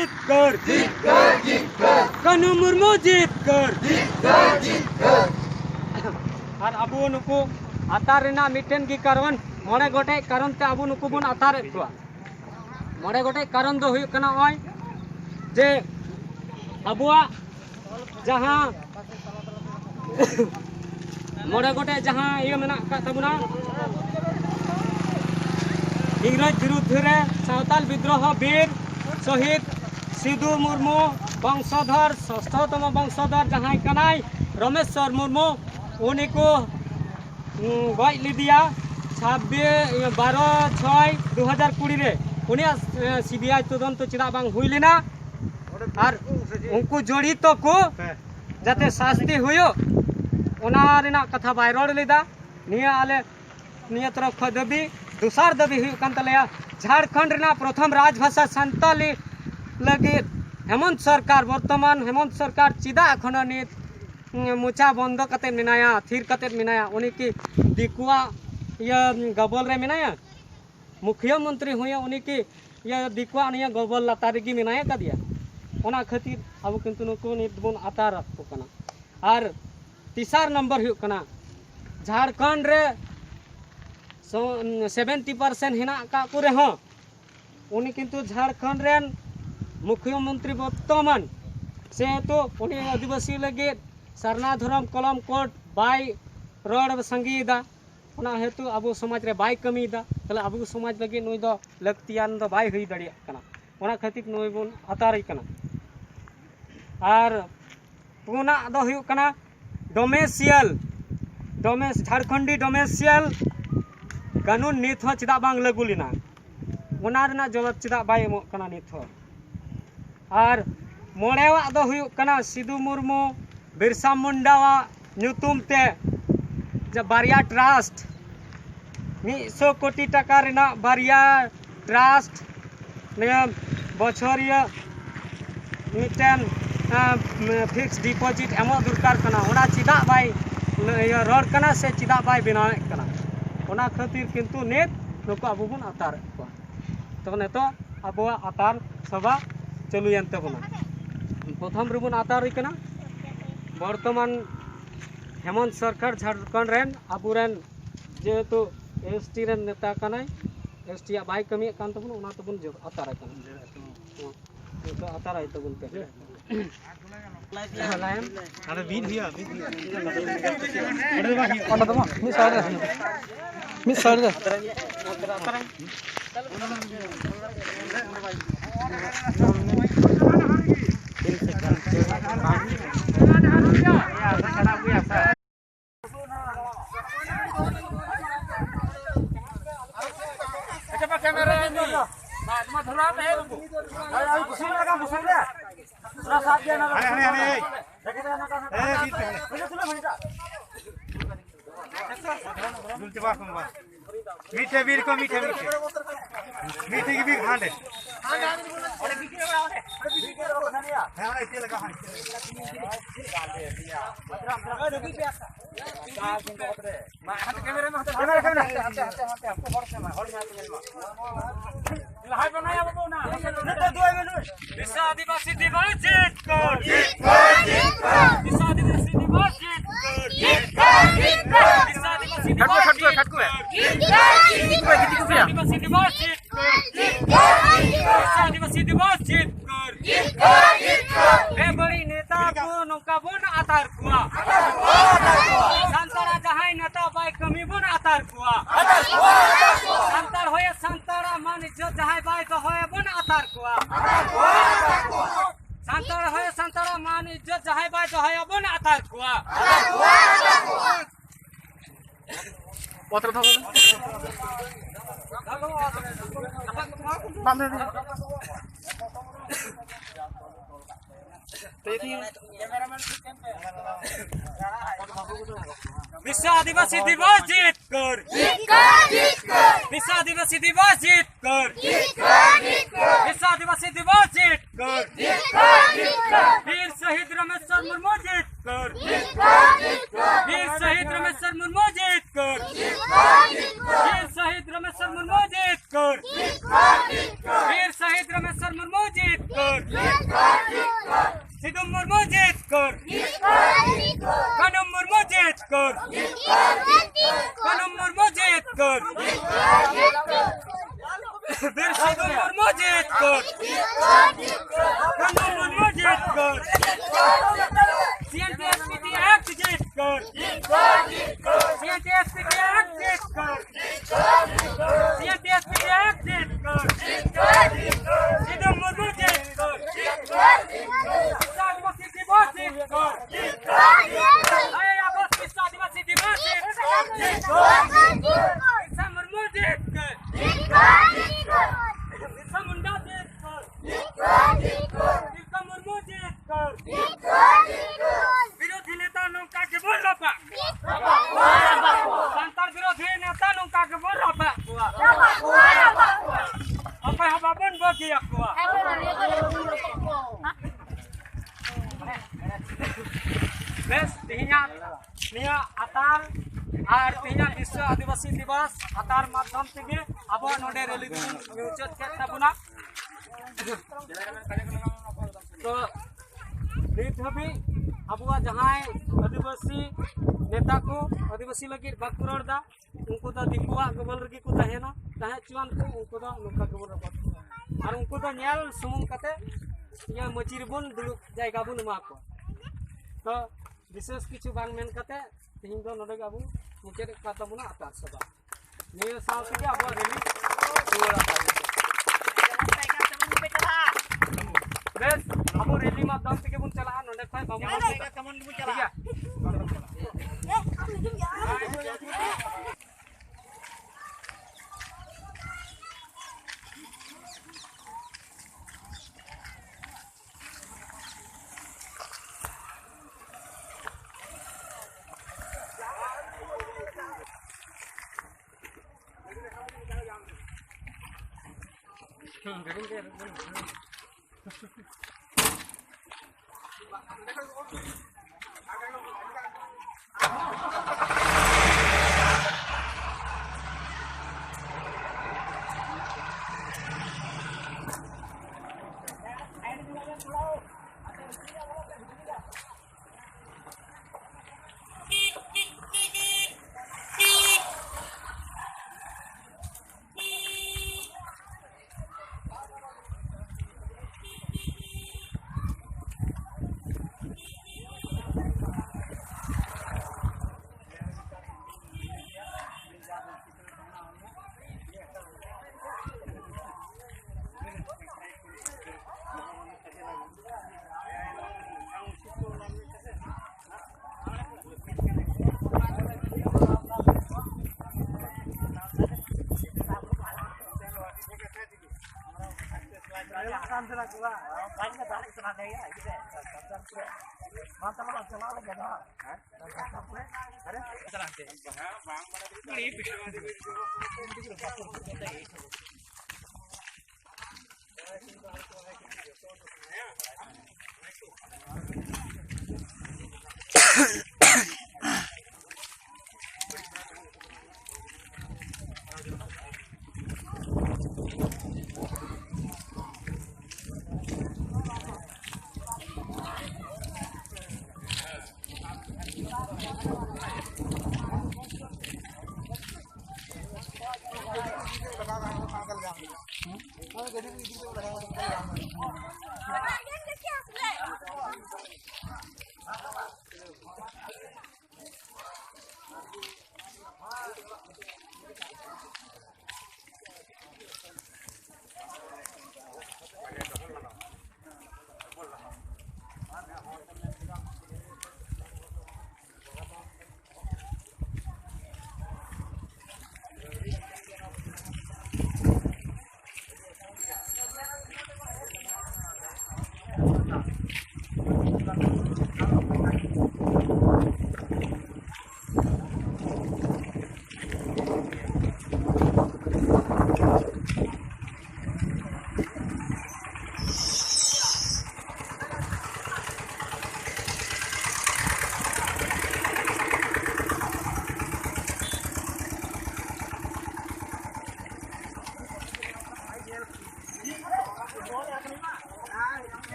जीत कर कनु मुर्मू जीत कर और अबो नुकु आतार रेना मिटेन की कारण मोड़े गोटे कारण ते अबो नुकु बन आतार को मोड़े गोटे कारण दो हुई कना ओय जे अबुआ जहां मोड़े गोटे जहां ये मेना का तबुना इंग्रज विरुद्ध रे सावताल विद्रोह वीर शहीद सिधु मुर्मू वंशधर षष्ठतम वंशधर जहां कनाई रमेश्वर मुर्मू उन्हीं को गज लिदिया 12/6/2020 रे उन्हें सीबीआई तदंत चेदा बांग हुई लेना और उनको जड़ित को जाते शास्ति हुयो ओना रेना कथा बाय रोड लेदा निया आले निया तरफ ख दबी दूसर दबी हुई कान तलेया झारखंड रेना प्रथम राजभाषा संताली लगे हेमंत सरकार वर्तमान हेमंत सरकार चिदा एखन नित मुचा बंद कते मिनाया थीर कते मिनाया उन्हीं की दिकुआ ये गबल रे मिनाया मुख्यमंत्री हुए उन्हीं की ये दिकुआ निया गबल लातारी की मिनाया का दिया ओना खातिर अब किंतु नुको नित बन आतार को कना और तीसर नंबर हुई कना झारखंड रे 70% हिना का को रे हां उन्हीं किंतु झारखंड रेन मुख्यमंत्री वर्तमान से तो उन्हीं आदिवासी लगे सरना धर्म कलम कोड बाय रोड संगीदा ओना हेतु अबो समाज रे बाय कमीदा तले अबो समाज लगे नुई दो लक्तियान दो बाय हुई दड़िया कना ओना खातिर नुई बन आतारी कना और पुना दो हुई कना डोमेसियल झारखंडी डोमेसियल कानून नित हो चिदा बांग लागू लेना ओना रेना जवाब चिदा बाय एमो कना नित हो और मोड़ेवा दो हुई कना सिधु मुर्मू बिरसा मुंडावा नुतुम ते जब बारिया ट्रस्ट 100 कोटी टका रेना बारिया ट्रस्ट ने बछरिया मिटन फिक्स डिपॉजिट एमो दरकार कना ओना चिदा बाय रोड कना से चिदा बाय बनावे कना ओना खातिर किंतु नेत नुको अबो बन आतार को तो नेतो अबो आतार सभा चलुयन तबना प्रथम रुबन आतार कना वर्तमान हेमंत सरकार झारखंड रेन अबुरेन जेहेतु एसटी रेन नेता कनाय एसटी या बाय कमी कान तबन ओना तबन जो आतार कना तो आतार आय तबन पे लाइन अरे बीन हिया अरे बाकी ओना तबन मिस साइड दे आतार मीठे वीर को मीठे मीठे मीठे की भी खाने आदिवासी दिवस जीत कर आदिवासी दिवस जीत आदिवासी दिवस जीत कर बड़ी नेता को नौका बन आतार कुआ संतरा जहां नेता बाय कमी बन आतार कुआ संतर होए संतरा मान इज्जत जहां बाय तो होए बन आतार कुआ संतर होए संतरा मान इज्जत जहां बाय तो होए बन आतार कुआ पत्र था विश्व आदिवासी दिवस जीत कर विश्व आदिवासी दिवस जीत कर विश्व आदिवासी दिवस जीत कर वीर शहीद रमेश्वर मुर्मू जीत कर वीर शहीद रमेश्वर मुर्मू जीत कर वीर शहीद रमेश्वर मुर्मू जीत कर, वीर शहीद रमेश्वर मुर्मू जीत कर, सिद्धू मुर्मू जीत कर, कानू मुर्मू जीत कर, कानू मुर्मू जीत कर, वीर सिद्धू मुर्मू जीत कर, कानू मुर्मू जीत कर, सीएनटीएसपीटी एक्ट जीत कर, सीएनटीएसपीटी एक्ट जीत कर, सीएनटीएसपीटी एक्ट जीत कर, सिद्धू मुर्मू जीत कर, आदिवासी दिवस जीत कर, आदिवासी दिवस जीत कर, बिरसा मुर्मू जीत कर, बिरसा मुंडा जीत कर, बिरसा मुर्मू जीत कर, विरोधी नेता नौका के बोल रहा संतान विरोधी नेता नौका के बोल रहा apa hababon bagi aku bes nia atar ar tinya Biswa Adivasi Diwas atar madhyam tege abo node rally muchat ke tabuna to nit habi abuwa jahay adivasi नेता को आदिवासी लगी बाकु रदा उनको दा दिकुआ गबल रगी को तहेना तहे चुआन को उनको दा नुका गबल रबा और उनको दा नेल सुमुम कते या मचिर बन दुलुक जायगा बन मा को तो विशेष किछु बांग मेन कते तिहिं दो नडे गाबु मुके काता बुना आतार सभा नियो साल के अब रेली सुवरा बस अब रेली माध्यम से बुन चला नडे खाय बाबू कमन बुन चला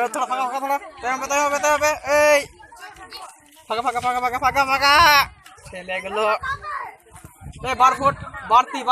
थोड़ा फाका थोड़ा तय पे ए फाका चले गलो ए 12 फुट भारती